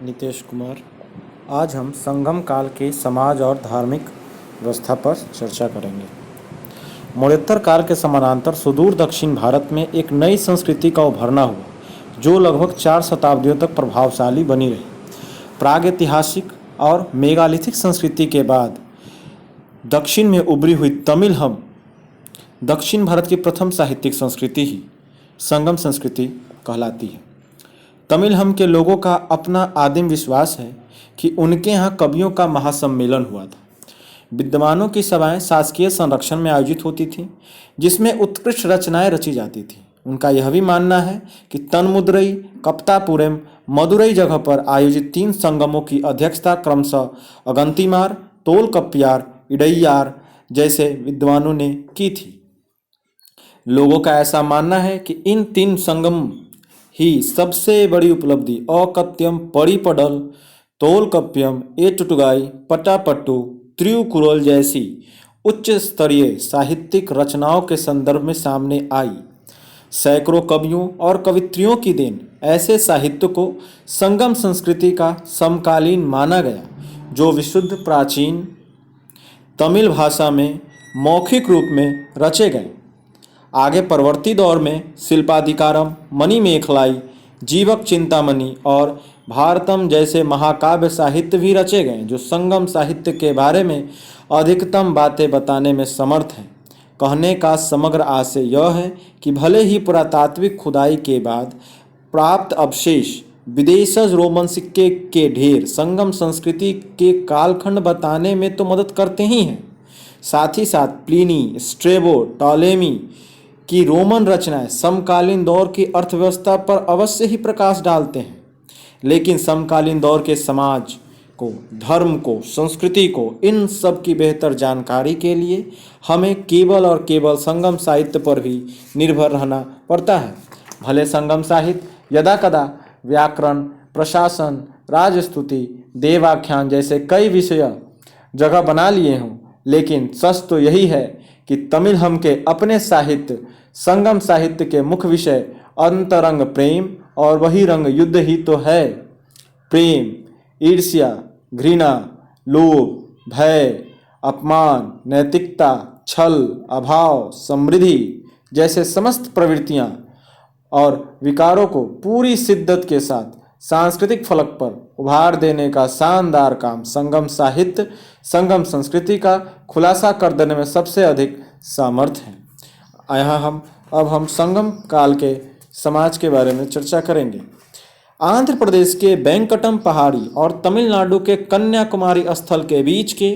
नितेश कुमार। आज हम संगम काल के समाज और धार्मिक व्यवस्था पर चर्चा करेंगे। मौर्योत्तर काल के समानांतर सुदूर दक्षिण भारत में एक नई संस्कृति का उभरना हुआ, जो लगभग 4 शताब्दियों तक प्रभावशाली बनी रही। प्रागैतिहासिक और मेगालिथिक संस्कृति के बाद दक्षिण में उभरी हुई तमिल हम दक्षिण भारत की प्रथम साहित्यिक संस्कृति ही संगम संस्कृति कहलाती है। तमिल हम के लोगों का अपना आदिम विश्वास है कि उनके यहाँ कवियों का महासम्मेलन हुआ था। विद्वानों की सभाएं शासकीय संरक्षण में आयोजित होती थीं, जिसमें उत्कृष्ट रचनाएं रची जाती थीं। उनका यह भी मानना है कि तन्मुद्रई, कप्तापुरम, मदुरई जगह पर आयोजित 3 संगमों की अध्यक्षता क्रमशः अगंतिमार, तोलकप्पियार, इडैयार जैसे विद्वानों ने की थी। लोगों का ऐसा मानना है कि इन 3 संगम ही सबसे बड़ी उपलब्धि औकत्यम, पड़ीपडल, तोलकप्पियम, एटुटुगाई, पटापट्टू, त्रिकुरल जैसी उच्च स्तरीय साहित्यिक रचनाओं के संदर्भ में सामने आई। सैकड़ों कवियों और कवित्रियों की देन ऐसे साहित्य को संगम संस्कृति का समकालीन माना गया, जो विशुद्ध प्राचीन तमिल भाषा में मौखिक रूप में रचे गए। आगे परवर्ती दौर में शिल्पाधिकारम, मणिमेखलाई, जीवक चिंतामणि और भारतम जैसे महाकाव्य साहित्य भी रचे गए, जो संगम साहित्य के बारे में अधिकतम बातें बताने में समर्थ हैं। कहने का समग्र आशय यह है कि भले ही पुरातात्विक खुदाई के बाद प्राप्त अवशेष, विदेशज रोमन सिक्के के ढेर संगम संस्कृति के कालखंड बताने में तो मदद करते ही हैं, साथ ही साथ प्लिनी, स्ट्रेबो, टॉलेमी की रोमन रचनाएं समकालीन दौर की अर्थव्यवस्था पर अवश्य ही प्रकाश डालते हैं। लेकिन समकालीन दौर के समाज को, धर्म को, संस्कृति को, इन सब की बेहतर जानकारी के लिए हमें केवल और केवल संगम साहित्य पर भी निर्भर रहना पड़ता है। भले संगम साहित्य यदाकदा व्याकरण, प्रशासन, राजस्तुति, देवाख्यान जैसे कई विषय जगह बना लिए हों, लेकिन सच तो यही है कि तमिल हम के अपने साहित्य संगम साहित्य के मुख्य विषय अंतरंग प्रेम और बहिरंग युद्ध ही तो है। प्रेम, ईर्ष्या, घृणा, लोभ, भय, अपमान, नैतिकता, छल, अभाव, समृद्धि जैसे समस्त प्रवृत्तियां और विकारों को पूरी शिद्दत के साथ सांस्कृतिक फलक पर उभार देने का शानदार काम संगम साहित्य, संगम संस्कृति का खुलासा कर देने में सबसे अधिक सामर्थ्य है। अब हम संगम काल के समाज के बारे में चर्चा करेंगे। आंध्र प्रदेश के वेंकटम पहाड़ी और तमिलनाडु के कन्याकुमारी स्थल के बीच के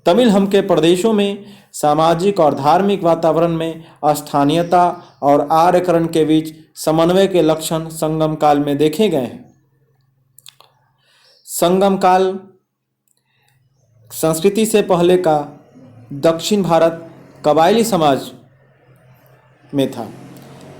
तमिल हम के प्रदेशों में सामाजिक और धार्मिक वातावरण में स्थानीयता और आर्यकरण के बीच समन्वय के लक्षण संगम काल में देखे गए हैं। संगम काल संस्कृति से पहले का दक्षिण भारत कबायली समाज में था।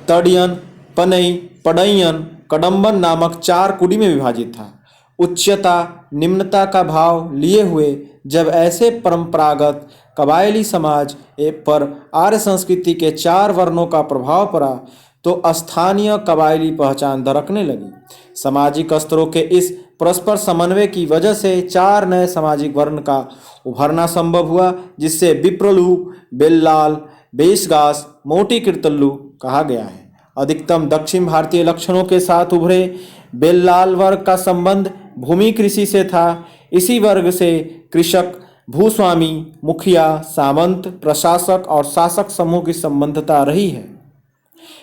तड़ियन, पनई, पड़ैयन, कडम्बन नामक 4 कुटी में विभाजित था। उच्चता निम्नता का भाव लिए हुए जब ऐसे परंपरागत कबायली समाज पर आर्य संस्कृति के 4 वर्णों का प्रभाव पड़ा, तो स्थानीय कबायली पहचान दरकने लगी। सामाजिक स्तरों के इस परस्पर समन्वय की वजह से 4 नए सामाजिक वर्ण का उभरना संभव हुआ, जिससे विप्रलु, बेल्लाल, बेशगास, मोटी कीर्तल्लु कहा गया है। अधिकतम दक्षिण भारतीय लक्षणों के साथ उभरे बेल्लाल वर्ग का संबंध भूमि कृषि से था। इसी वर्ग से कृषक, भूस्वामी, मुखिया, सामंत, प्रशासक और शासक समूह की संबंधता रही है।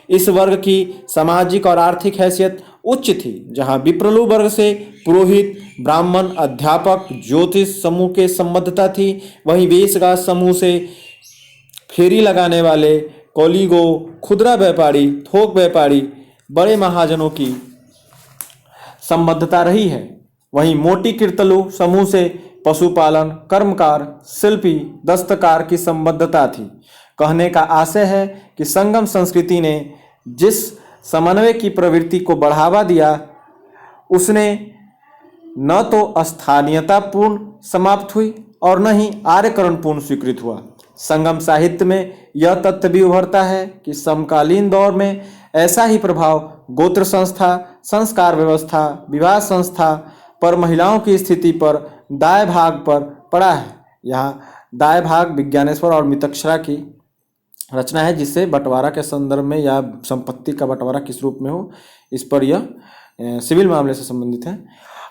इस वर्ग की सामाजिक और आर्थिक हैसियत उच्च थी। जहां विप्रलु वर्ग से पुरोहित, ब्राह्मण, अध्यापक, ज्योतिष समूह के संबद्धता थी, वहीं बेशगास समूह से फेरी लगाने वाले, कौलीगो, खुदरा व्यापारी, थोक व्यापारी, बड़े महाजनों की संबद्धता रही है। वहीं मोटी कीर्तलु समूह से पशुपालन, कर्मकार, शिल्पी, दस्तकार की संबद्धता थी। कहने का आशय है कि संगम संस्कृति ने जिस समन्वय की प्रवृत्ति को बढ़ावा दिया, उसने न तो स्थानीयतापूर्ण समाप्त हुई और न ही आर्यकरणपूर्ण स्वीकृत हुआ। संगम साहित्य में यह तथ्य भी उभरता है कि समकालीन दौर में ऐसा ही प्रभाव गोत्र संस्था, संस्कार व्यवस्था, विवाह संस्था पर महिलाओं की स्थिति पर दाय भाग पर पड़ा है। यहाँ दाय भाग विज्ञानेश्वर और मितक्षरा की रचना है, जिससे बंटवारा के संदर्भ में या संपत्ति का बंटवारा किस रूप में हो, इस पर यह सिविल मामले से संबंधित है।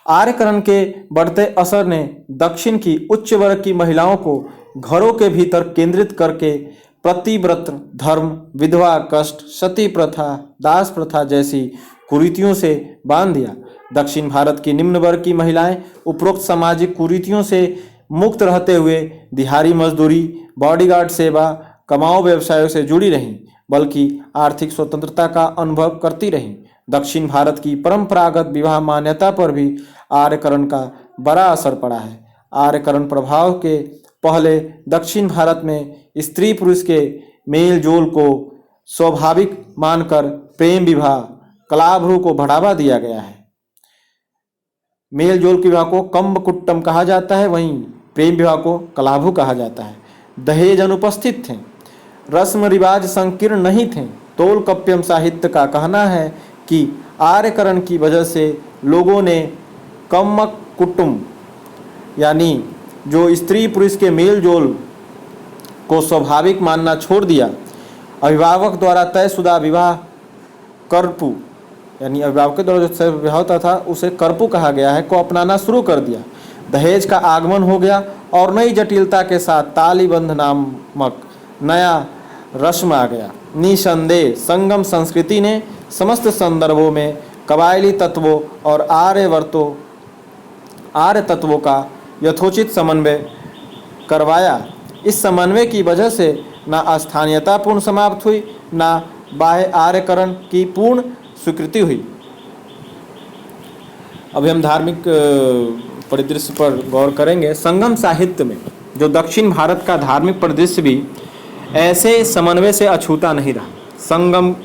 आर्यकरण के बढ़ते असर ने दक्षिण की उच्च वर्ग की महिलाओं को घरों के भीतर केंद्रित करके प्रतिव्रत धर्म, विधवा कष्ट, सती प्रथा, दास प्रथा जैसी कुरीतियों से बांध दिया। दक्षिण भारत की निम्न वर्ग की महिलाएं उपरोक्त सामाजिक कुरीतियों से मुक्त रहते हुए दिहाड़ी मजदूरी, बॉडीगार्ड सेवा, कमाओ व्यवसायों से जुड़ी रहीं, बल्कि आर्थिक स्वतंत्रता का अनुभव करती रहीं। दक्षिण भारत की परंपरागत विवाह मान्यता पर भी आर्यकरण का बड़ा असर पड़ा है। आर्यकरण प्रभाव के पहले दक्षिण भारत में स्त्री पुरुष के मेल जोल को स्वाभाविक मानकर प्रेम विवाह, कलाभ्रू को बढ़ावा दिया गया है। मेल जोल के विवाह को कम्बकुट्टम कहा जाता है, वहीं प्रेम विवाह को कलाभू कहा जाता है। दहेज अनुपस्थित थे, रस्म रिवाज संकीर्ण नहीं थे। तोल कप्यम साहित्य का कहना है कि आर्यकरण की वजह से लोगों ने कम्मक कुटुम यानी जो स्त्री पुरुष के मेल जोल को स्वाभाविक मानना छोड़ दिया। अभिभावक द्वारा तयशुदा विवाह कर्पु यानी अभिभावक के द्वारा जो विवाह होता था उसे कर्पु कहा गया है, को अपनाना शुरू कर दिया। दहेज का आगमन हो गया और नई जटिलता के साथ तालीबंध नामक नया रस्म आ गया। निसंदेह संगम संस्कृति ने समस्त संदर्भों में कबायली तत्वों और आर्य तत्वों का यथोचित समन्वय करवाया। इस समन्वय की वजह से न स्थानीयता पूर्ण समाप्त हुई, न बाह्य आर्यकरण की पूर्ण स्वीकृति हुई। अभी हम धार्मिक परिदृश्य पर गौर करेंगे। संगम साहित्य में जो दक्षिण भारत का धार्मिक परिदृश्य भी ऐसे समन्वय से अछूता नहीं रहा। संगम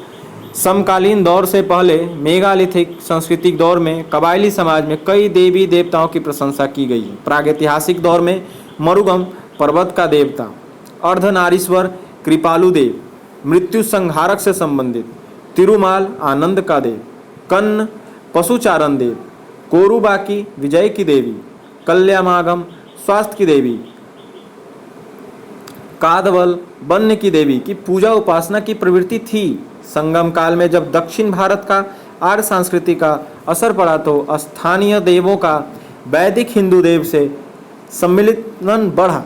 समकालीन दौर से पहले मेगालिथिक सांस्कृतिक दौर में कबायली समाज में कई देवी देवताओं की प्रशंसा की गई है। प्रागैतिहासिक दौर में मरुगम पर्वत का देवता, अर्धनारीश्वर कृपालु देव, मृत्यु संहारक से संबंधित, तिरुमाल आनंद का देव, कन्न पशुचारण देव, कोरुबाकी विजय की देवी, कल्यामागम स्वास्थ्य की देवी, कादवल वन्य की देवी की पूजा उपासना की प्रवृत्ति थी। संगम काल में जब दक्षिण भारत का आर्य संस्कृति का असर पड़ा तो स्थानीय देवों का वैदिक हिंदू देव से सम्मिलन बढ़ा।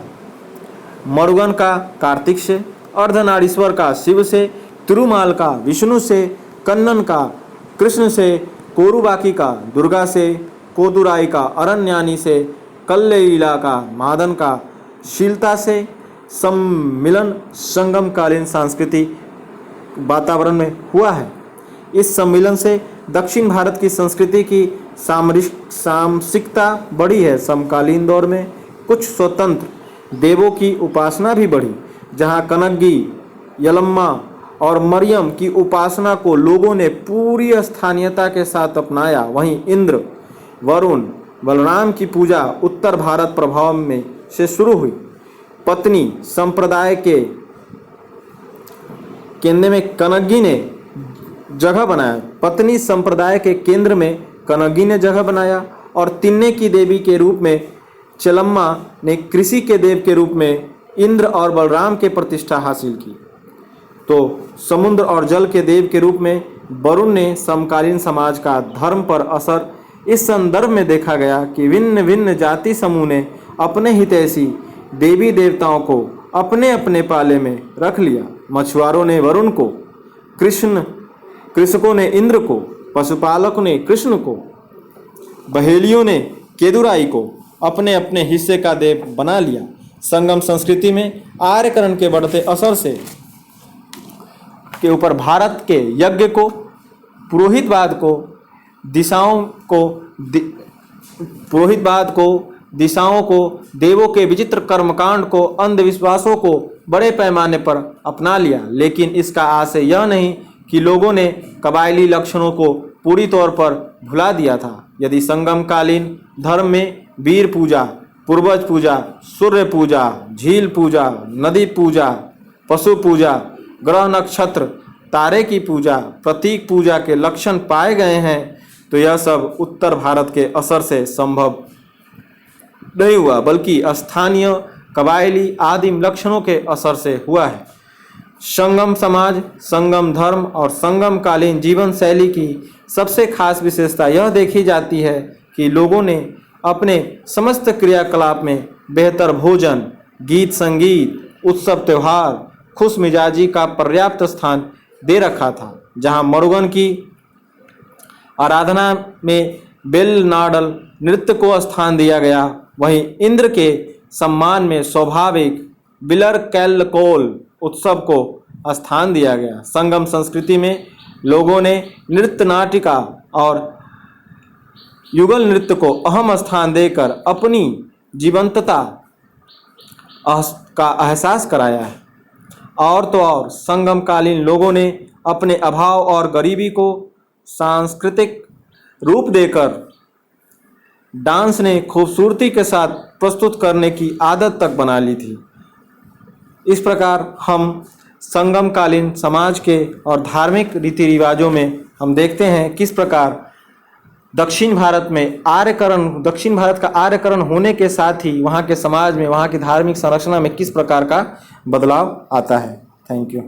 मरुगन का कार्तिक से, अर्धनारीश्वर का शिव से, तिरुमाल का विष्णु से, कन्नन का कृष्ण से, कोरुबाकी का दुर्गा से, कोदुराई का अरण्यानी से, कल्लेईला का मादन का शीलता से सम्मिलन संगमकालीन सांस्कृतिक वातावरण में हुआ है। इस सम्मिलन से दक्षिण भारत की संस्कृति की सामसिकता बढ़ी है। समकालीन दौर में कुछ स्वतंत्र देवों की उपासना भी बढ़ी। जहाँ कनग्गी, यलम्मा और मरियम की उपासना को लोगों ने पूरी स्थानीयता के साथ अपनाया, वहीं इंद्र, वरुण, बलराम की पूजा उत्तर भारत प्रभाव में से शुरू हुई। पत्नी संप्रदाय के केंद्र में कनग्गी ने जगह बनाया। पत्नी संप्रदाय के केंद्र में कनग्गी ने जगह बनाया और तिन्ने की देवी के रूप में चेलम्मा ने कृषि के देव के रूप में इंद्र और बलराम के प्रतिष्ठा हासिल की। तो समुद्र और जल के देव के रूप में वरुण ने समकालीन समाज का धर्म पर असर इस संदर्भ में देखा गया कि भिन्न भिन्न जाति समूह ने अपने हितैषी देवी देवताओं को अपने अपने पाले में रख लिया। मछुआरों ने वरुण को, कृषकों ने इंद्र को, पशुपालकों ने कृष्ण को, बहेलियों ने केदुराई को अपने अपने हिस्से का देव बना लिया। संगम संस्कृति में आर्यकरण के बढ़ते असर से के ऊपर भारत के यज्ञ को, पुरोहितवाद को, दिशाओं को, देवों के विचित्र कर्मकांड को, अंधविश्वासों को बड़े पैमाने पर अपना लिया। लेकिन इसका आशय यह नहीं कि लोगों ने कबायली लक्षणों को पूरी तौर पर भुला दिया था। यदि संगमकालीन धर्म में वीर पूजा, पूर्वज पूजा, सूर्य पूजा, झील पूजा, नदी पूजा, पशु पूजा, ग्रह नक्षत्र, तारे की पूजा, प्रतीक पूजा के लक्षण पाए गए हैं, तो यह सब उत्तर भारत के असर से संभव नहीं हुआ, बल्कि स्थानीय कबायली आदिम लक्षणों के असर से हुआ है। संगम समाज, संगम धर्म और संगमकालीन जीवन शैली की सबसे खास विशेषता यह देखी जाती है कि लोगों ने अपने समस्त क्रियाकलाप में बेहतर भोजन, गीत संगीत, उत्सव त्यौहार, खुश मिजाजी का पर्याप्त स्थान दे रखा था। जहाँ मुरुगन की आराधना में बेल नाडल नृत्य को स्थान दिया गया, वहीं इंद्र के सम्मान में स्वाभाविक बिलर कैलकोल उत्सव को स्थान दिया गया। संगम संस्कृति में लोगों ने नृत्य नाटिका और युगल नृत्य को अहम स्थान देकर अपनी जीवंतता का एहसास कराया है। और तो और संगमकालीन लोगों ने अपने अभाव और गरीबी को सांस्कृतिक रूप देकर डांस ने खूबसूरती के साथ प्रस्तुत करने की आदत तक बना ली थी। इस प्रकार हम संगमकालीन समाज के और धार्मिक रीति रिवाजों में हम देखते हैं किस प्रकार दक्षिण भारत का आर्यकरण होने के साथ ही वहाँ के समाज में, वहाँ की धार्मिक संरचना में किस प्रकार का बदलाव आता है। Thank you.